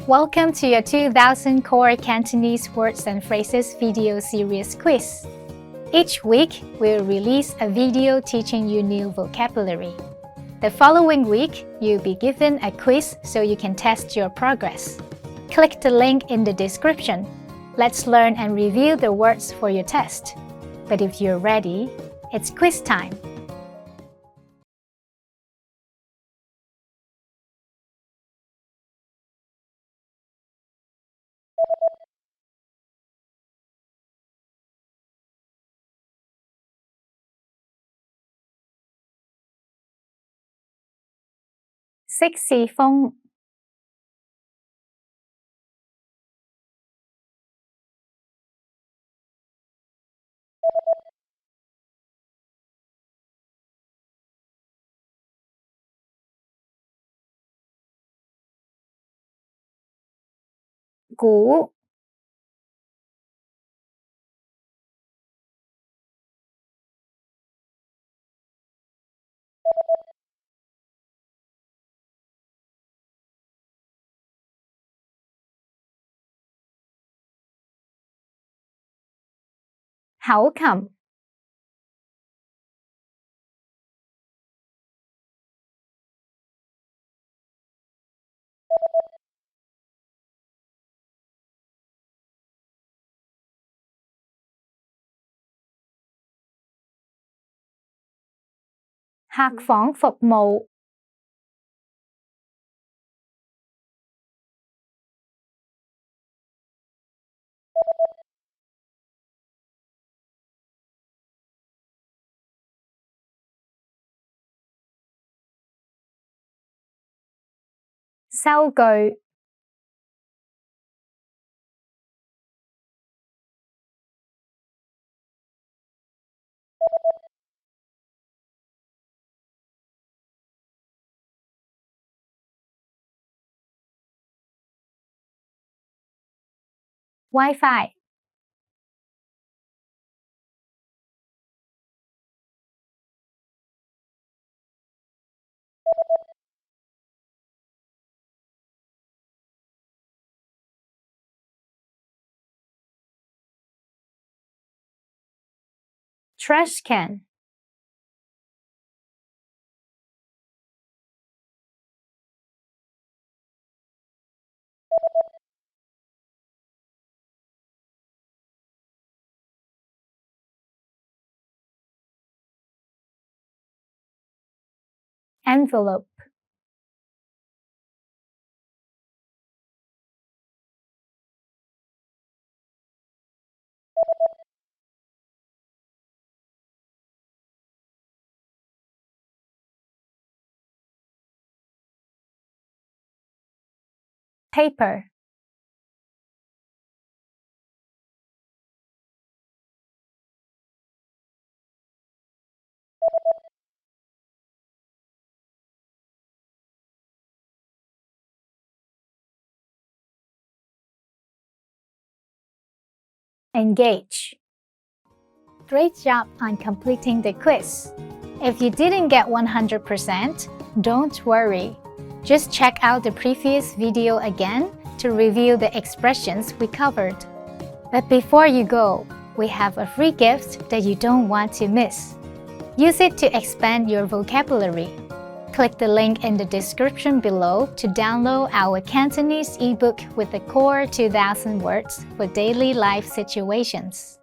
Welcome to your 2000 Core Cantonese Words and Phrases video series quiz. Each week, we'll release a video teaching you new vocabulary. The following week, you'll be given a quiz so you can test your progress. Click the link in the description. Let's learn and review the words for your test. But if you're ready, it's quiz time. Xích xì phong. Cũ. Hảo khẩm. Hạc phỏng phục mộ. Sau cự. Wi-Fi. Trash can. Envelope. Paper. Engage. Great job on completing the quiz. If you didn't get 100%, don't worry. Just check out the previous video again to review the expressions we covered. But before you go, we have a free gift that you don't want to miss. Use it to expand your vocabulary. Click the link in the description below to download our Cantonese ebook with the core 2000 words for daily life situations.